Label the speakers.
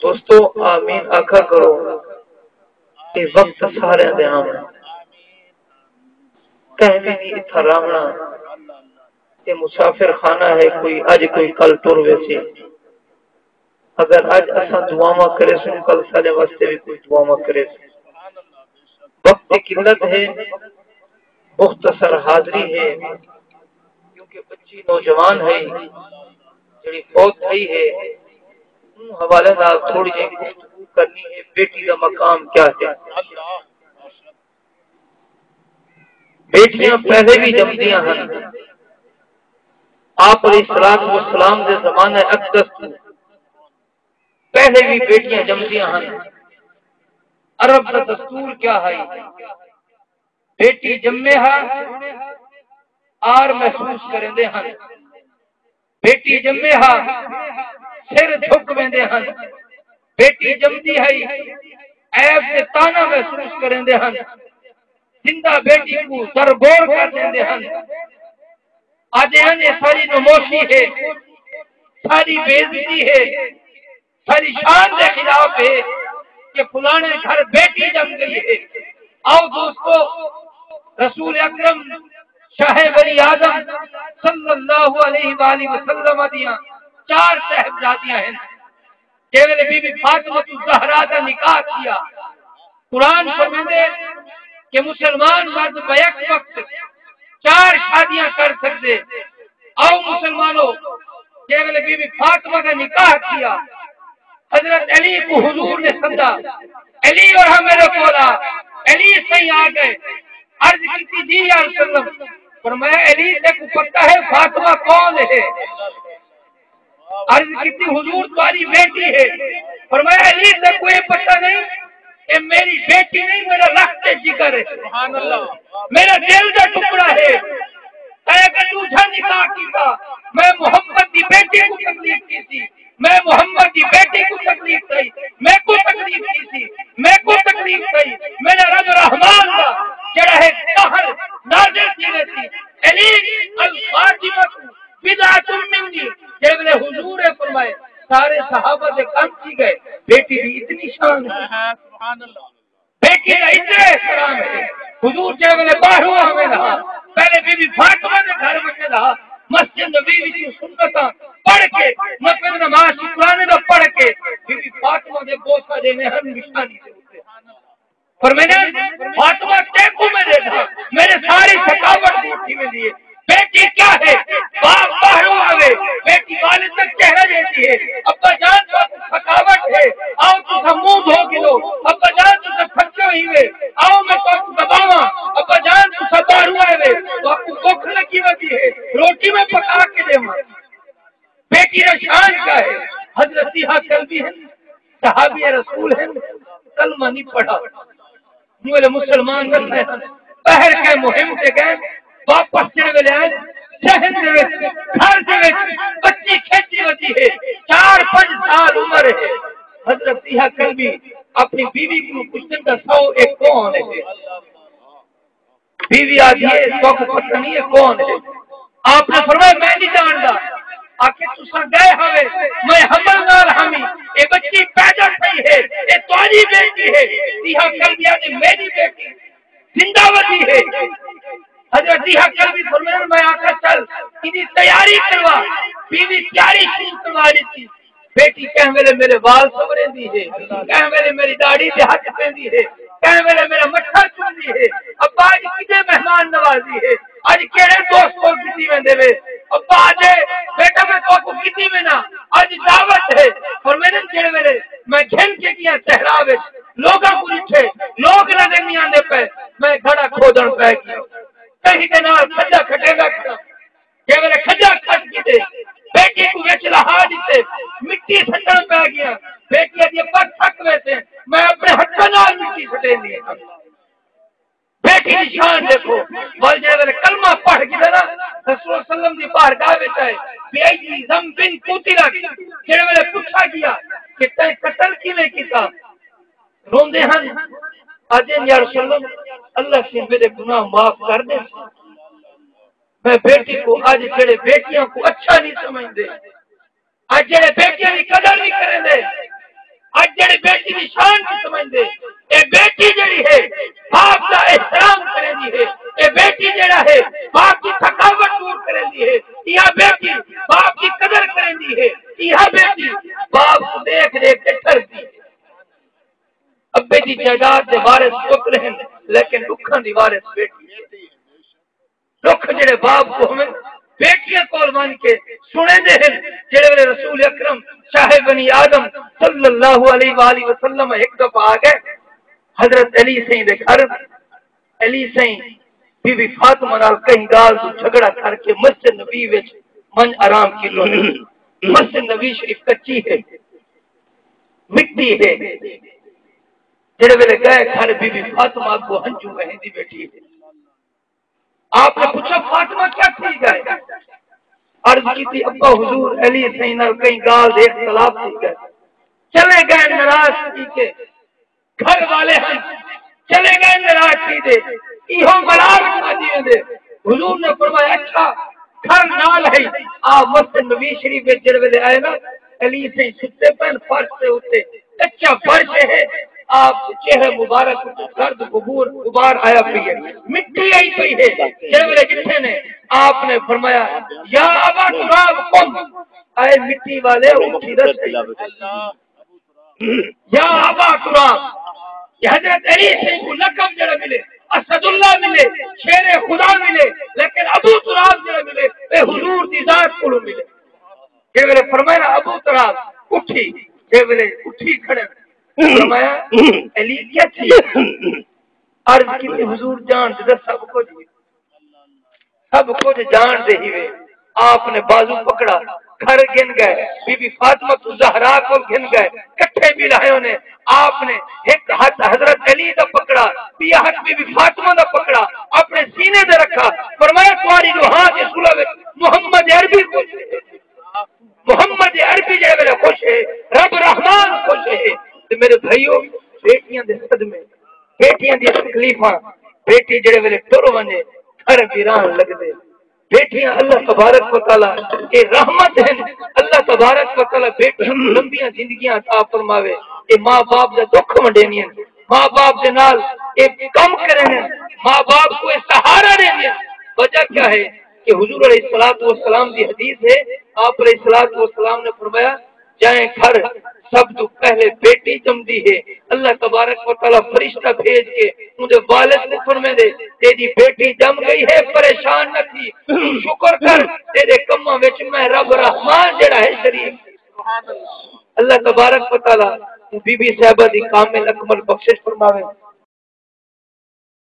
Speaker 1: دوستو آمین آخا کرو کہ وقت سارے دے آمنا کہیں بھی نہیں اتھا رامنا کہ مسافر خانہ ہے کوئی آج کوئی کل ٹور ویسی اگر آج اساں دعاواں کرے سن کل سالے واسطے بھی کوئی دعاواں کرے سن وقت کی قلت ہے مختصر حاضری ہے کیونکہ بچی نوجوان ہے جڑی فوت ہوئی ہے حوالے نال تھوڑی جی گفتگو کرنی ہے بیٹی کا مقام کیا ہے بیٹیاں پہلے بھی جمدیاں ہیں آپ علیہ السلام دے زمانے اقدس پہلے بھی بیٹیاں جمدیاں ہیں عرب کا دستور کیا ہے بیٹی جمے ہاں آر محسوس کریں دے ہیں بیٹی جمے ہاں سر جھک ویندے ہیں بیٹی جمدی ہے عیب سے تانا محسوس کریں دے ہیں زندہ بیٹی کو سرگور کر دیں ہیں آج یہ ساری نموشی ہے ساری بےعزتی ہے ساری شان کے خلاف ہے کہ فلانے گھر بیٹی جم گئی ہے آؤ دوستو رسول اکرم شاہ ولی اعظم صلی اللہ علیہ وآلہ وسلم دیاں 4 صاحبزادیاں ہیں کہ بی بی فاطمہ الزہرا کا نکاح کیا قرآن فرماتے کہ مسلمان مرد بیک وقت 4 شادیاں کر سکتے آؤ مسلمانوں کہ بی بی فاطمہ کا نکاح کیا حضرت علی کو حضور نے سمجھا علی اور ہمیں بولا علی سے آ گئے عرض کی جی یا رسول اللہ فرمایا علی سے کو پتہ ہے فاطمہ کون ہے عرض کی حضور تمہاری بیٹی ہے فرمایا علی سے کوئی پتہ نہیں کہ میری بیٹی نہیں میرا رخت جگر ہے سبحان اللہ میرا دل کا ٹکڑا ہے اگر دوسرا نکاح کیتا میں محمد کی بیٹی کو تکلیف کی تھی میں محمد کی بیٹی کو تکلیف دی میں کو تکلیف کی تھی میں کو تکلیف دی میرا رب رحمان کا جڑا ہے قہر نازل کی تھی علی الفاطمہ بدعۃ منی جب نے حضور نے فرمائے سارے صحابہ سے کام کی گئے بیٹی کی اتنی شان ہے سبحان اللہ بیٹی کا اتنا احترام ہے حضور جب نے باہر ہمیں رہا پہلے بی بی فاطمہ نے گھر میں رہا مسجد نبی کی سنتاں پڑھ کے مسجد نماز قرآن کا پڑھ کے بی بی فاطمہ نے بوسہ دینے ہر نشانی سے پر میں نے فاطمہ ٹیکو میں دیکھا میرے ساری تھکاوٹ اٹھی میں دیے بیٹی کیا ہے باپ باہر آوے بیٹی والد تک چہرہ دیتی ہے ابا جان تو تھکاوٹ ہے آؤ تو منہ دھو کے لو ابا جان تو تھکے ہوئی ہوئے آؤ میں تو دباواں ابا جان تو باہر آوے تو آپ کو بھوک لگی ہوتی ہے روٹی میں پکا کے دے بیٹی کا شان کیا ہے حضرت یحییٰ کلبی ہے صحابی رسول ہے کلمہ نہیں پڑھا مجھے مسلمان نسلے پہر کے مہم سے گئے واپس چلے لے آئے شہر دے گھر دے بچی کھیتی ہوتی ہے 4-5 سال عمر ہے حضرت یحییٰ کلبی اپنی بیوی کو پوچھتے تھا 101 کون ہے بیوی آدھی ہے تو کو پتہ نہیں ہے کون ہے آپ نے فرمایا میں نہیں جانتا آکے تسا گئے ہوئے میں حمل نال ہمیں اے بچی پیدا پئی ہے اے تاری بیٹی ہے یحییٰ کلبی نے میری بیٹی زندہ وتی ہے حضرت یحییٰ کلبی فرمایا میں آقا چل کی تیاری کروا بیوی تیاری شروع کروا لی تھی بیٹی کہہ میرے وال سورے دی ہے کہہ میری داڑھی سے ہاتھ پہندی ہے کہہ میرا مٹھا چوندی ہے ابا آج کدے مہمان نوازی ہے آج کیڑے دوست کو کسی میں دے ابا آج بیٹا میں تو کسی میں نہ آج دعوت ہے اور میرے میں گھن کے کیا صحرا وچ لوگاں کو اٹھے لوگ نظر نہیں آندے پے میں گھڑا کھودن پے گیا کہیں دے نال کھجا کھٹے گا کہ میرے کھجا کھٹ کے بیٹی کو وچ لہا دیتے مٹی سٹن پہ گیا بیٹی دی پر تھک ویسے میں اپنے ہاتھوں نال مٹی سٹے دی بیٹی کی شان دیکھو بول جے میرے کلمہ پڑھ کے نا رسول اللہ وسلم دی بارگاہ وچ آئے بے ای ذنبن قتل جڑے میرے پوچھا گیا کہ تے قتل کیویں کیتا روندے ہن اج یا رسول اللہ سے میرے گناہ معاف کر دے میں بیٹی کو آج جڑے بیٹیاں کو اچھا نہیں سمجھتے آج جڑے بیٹیاں کی قدر نہیں کریں دے جڑے بیٹی دی شان کی سمجھدے اے بیٹی جڑی ہے باپ دا احترام کرے دی ہے اے بیٹی جڑا ہے باپ کی تھکاوٹ دور کرے دی ہے یہ بیٹی باپ کی قدر کرے دی ہے یہ بیٹی باپ کو دیکھ دیکھ کے ڈرتی ہے ابے دی جائیداد دے وارث پتر ہیں لیکن دکھاں دی وارث بیٹی ہے دکھ جڑے باپ کو ہمیں بیٹیاں کول مان کے سنے دے ہیں جڑے ویلے رسول اکرم شاہ بنی آدم صلی اللہ علیہ وآلہ وسلم ایک دفعہ آ گئے حضرت علی سائیں دے گھر علی سائیں بی بی فاطمہ نال کہیں گال تو جھگڑا کر کے مسجد نبی وچ من آرام کی لو مسجد نبی شریف کچی ہے مٹی ہے جڑے ویلے گئے گھر بی بی فاطمہ کو ہنجو بہندی بیٹھی ہے آپ نے پوچھا فاطمہ کیا تھی گئے عرض کی تھی ابا حضور علی سائیں نال کہیں گال دے اختلاف تھی گئے چلے گئے ناراض کی کے گھر والے ہیں چلے گئے ناراض کی دے ایہو بلار کا دیے دے حضور نے فرمایا اچھا گھر نال ہے آپ مسجد نبی شریف میں جڑے ویلے آئے نا علی سائیں ستے پن فرش سے اوتے کچا فرش ہے آپ چہرے مبارک گرد غبار آیا پئی ہے مٹی آئی پئی ہے جڑے جتھے نے آپ نے فرمایا یا ابا تراب قم اے مٹی والے اٹھی رس یا ابا تراب یہ حضرت علی سے کو لقب جڑا ملے اسد اللہ ملے شیر خدا ملے لیکن ابو تراب جڑا ملے اے حضور دی ذات کو ملے کہ ویلے فرمایا ابو تراب اٹھی کہ ویلے اٹھی کھڑے فرمایا علی کیا تھی عرض کی حضور جان دے سب کچھ جان دے ہی وے آپ نے بازو پکڑا گھر گن گئے بی بی فاطمہ تو زہرا کو گن گئے کٹھے بھی لائے انہیں آپ نے ایک ہاتھ حضرت علی دا پکڑا بی ہاتھ بی بی فاطمہ دا پکڑا اپنے سینے دے رکھا فرمایا تمہاری جو ہاتھ سلو محمد عربی خوش ہے محمد عربی جائے میرے خوش ہے رب رحمان خوش ہے میرے بھائیو بیٹیاں دے صدمے بیٹیاں دی تکلیفاں بیٹی جڑے ویلے ٹر ونے گھر ویران لگ دے بیٹیاں اللہ تبارک و تعالی اے رحمت ہیں اللہ تبارک و تعالی بیٹیاں لمبیاں زندگیاں عطا فرماوے اے ماں باپ دا دکھ منڈینیاں ماں باپ دے نال اے کم کرنے ماں باپ کو سہارا دینے وجہ کیا ہے کہ حضور علیہ الصلوۃ والسلام دی حدیث ہے آپ علیہ الصلوۃ والسلام نے فرمایا جائیں گھر سب تو پہلے بیٹی جمدی ہے اللہ تبارک و تعالی فرشتہ بھیج کے مجھے والد نے فرمائے دے تیری بیٹی جم گئی ہے پریشان نہ تھی شکر کر تیرے کماں وچ میں رب رحمان جڑا ہے شریف اللہ تبارک و تعالی بی بی صاحبہ دی کامل اکمل بخشش فرماوے